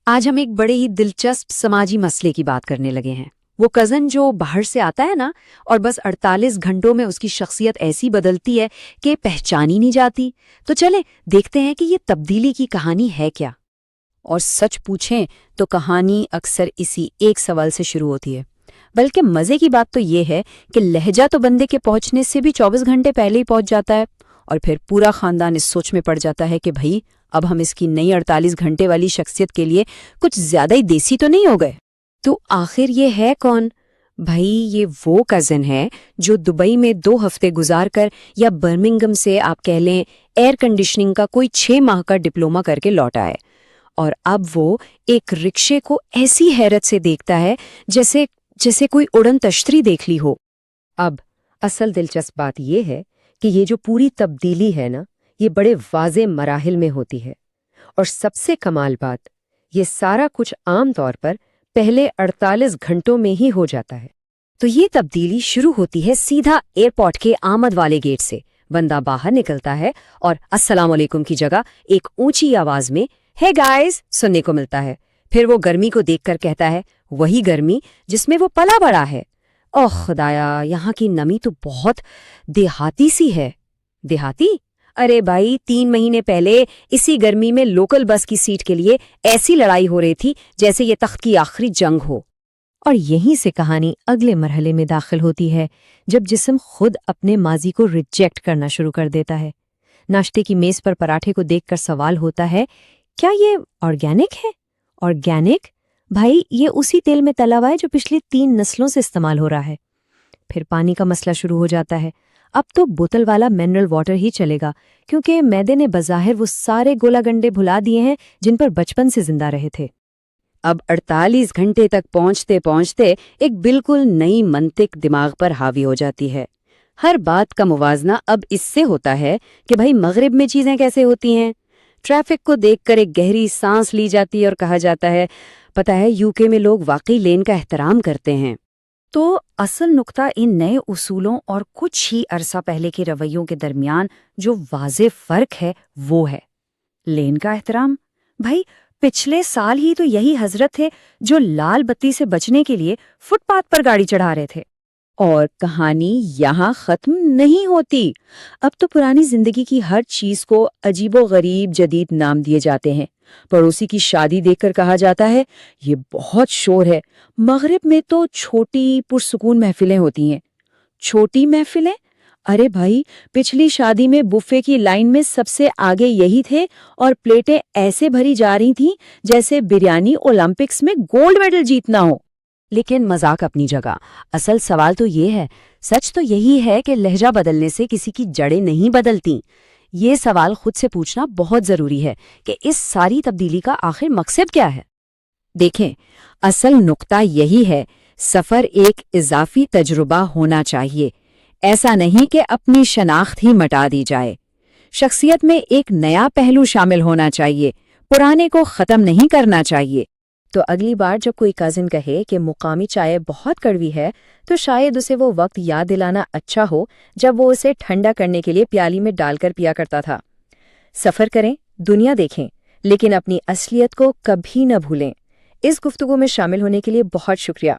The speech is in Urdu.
آج ہم ایک بڑے ہی دلچسپ سماجی مسئلے کی بات کرنے لگے ہیں۔ وہ کزن جو باہر سے آتا ہے نا، اور بس 48 گھنٹوں میں اس کی شخصیت ایسی بدلتی ہے کہ پہچانی نہیں جاتی۔ تو چلیں دیکھتے ہیں کہ یہ تبدیلی کی کہانی ہے کیا۔ اور سچ پوچھیں تو کہانی اکثر اسی ایک سوال سے شروع ہوتی ہے۔ بلکہ مزے کی بات تو یہ ہے کہ لہجہ تو بندے کے پہنچنے سے بھی 24 گھنٹے پہلے ہی پہنچ جاتا ہے، اور پھر پورا خاندان اس سوچ میں پڑ جاتا ہے کہ بھائی اب ہم اس کی نئی 48 گھنٹے والی شخصیت کے لیے کچھ زیادہ ہی دیسی تو نہیں ہو گئے۔ تو آخر یہ ہے کون؟ بھائی یہ وہ کزن ہے جو دبئی میں 2 ہفتے گزار کر، یا برمنگم سے آپ کہہ لیں ایئر کنڈیشننگ کا کوئی 6 ماہ کا ڈپلومہ کر کے لوٹا ہے، اور اب وہ ایک رکشے کو ایسی حیرت سے دیکھتا ہے جیسے کوئی اڑن تشتری دیکھ لی ہو۔ اب اصل دلچسپ بات یہ ہے کہ یہ جو پوری تبدیلی ہے نا، یہ بڑے واضح مراحل میں ہوتی ہے، اور سب سے کمال بات، یہ سارا کچھ عام طور پر پہلے 48 گھنٹوں میں ہی ہو جاتا ہے۔ تو یہ تبدیلی شروع ہوتی ہے سیدھا ایئرپورٹ کے آمد والے گیٹ سے۔ بندہ باہر نکلتا ہے اور السلام علیکم کی جگہ ایک اونچی آواز میں ہے گائز سننے کو ملتا ہے۔ پھر وہ گرمی کو دیکھ کر کہتا ہے، وہی گرمی جس میں وہ پلا بڑا ہے، اوہ خدایا یہاں کی نمی تو بہت دیہاتی سی ہے۔ دیہاتی؟ ارے بھائی 3 مہینے پہلے اسی گرمی میں لوکل بس کی سیٹ کے لیے ایسی لڑائی ہو رہی تھی جیسے یہ تخت کی آخری جنگ ہو۔ اور یہیں سے کہانی اگلے مرحلے میں داخل ہوتی ہے، جب جسم خود اپنے ماضی کو ریجیکٹ کرنا شروع کر دیتا ہے۔ ناشتے کی میز پر پراٹھے کو دیکھ کر سوال ہوتا ہے، کیا یہ آرگینک ہے؟ آرگینک؟ بھائی یہ اسی تیل میں تلا ہوا ہے جو پچھلی 3 نسلوں سے استعمال ہو رہا ہے۔ پھر پانی کا مسئلہ شروع ہو جاتا ہے۔ اب تو بوتل والا منرل واٹر ہی چلے گا، کیونکہ معدے نے بظاہر وہ سارے گولا گنڈے بھلا دیے ہیں جن پر بچپن سے زندہ رہے تھے۔ اب 48 گھنٹے تک پہنچتے پہنچتے ایک بالکل نئی منطق دماغ پر حاوی ہو جاتی ہے۔ ہر بات کا موازنہ اب اس سے ہوتا ہے کہ بھائی مغرب میں چیزیں کیسے ہوتی ہیں۔ ٹریفک کو دیکھ کر ایک گہری سانس لی جاتی ہے اور کہا جاتا ہے، پتہ ہے یو کے میں لوگ واقعی لین کا احترام کرتے ہیں۔ تو اصل نقطہ ان نئے اصولوں اور کچھ ہی عرصہ پہلے کے رویوں کے درمیان جو واضح فرق ہے وہ ہے لین کا احترام۔ بھائی پچھلے سال ہی تو یہی حضرت تھے جو لال بتی سے بچنے کے لیے فٹ پاتھ پر گاڑی چڑھا رہے تھے۔ اور کہانی یہاں ختم نہیں ہوتی۔ اب تو پرانی زندگی کی ہر چیز کو عجیب و غریب جدید نام دیے جاتے ہیں۔ پڑوسی کی شادی دیکھ کر کہا جاتا ہے، یہ بہت شور ہے۔ مغرب میں تو چھوٹی پرسکون محفلیں ہوتی ہیں۔ چھوٹی محفلیں؟ ارے بھائی پچھلی شادی میں بفے کی لائن میں سب سے آگے یہی تھے، اور پلیٹیں ایسے بھری جا رہی تھیں جیسے بریانی اولمپکس میں گولڈ میڈل جیتنا ہو۔ لیکن مذاق اپنی جگہ، اصل سوال تو یہ ہے، سچ تو یہی ہے کہ لہجہ بدلنے سے کسی کی جڑیں نہیں بدلتی۔ یہ سوال خود سے پوچھنا بہت ضروری ہے کہ اس ساری تبدیلی کا آخر مقصد کیا ہے؟ دیکھیں اصل نقطہ یہی ہے، سفر ایک اضافی تجربہ ہونا چاہیے، ایسا نہیں کہ اپنی شناخت ہی مٹا دی جائے۔ شخصیت میں ایک نیا پہلو شامل ہونا چاہیے، پرانے کو ختم نہیں کرنا چاہیے۔ تو اگلی بار جب کوئی کزن کہے کہ مقامی چائے بہت کڑوی ہے، تو شاید اسے وہ وقت یاد دلانا اچھا ہو جب وہ اسے ٹھنڈا کرنے کے لیے پیالی میں ڈال کر پیا کرتا تھا۔ سفر کریں، دنیا دیکھیں، لیکن اپنی اصلیت کو کبھی نہ بھولیں۔ اس گفتگو میں شامل ہونے کے لیے بہت شکریہ۔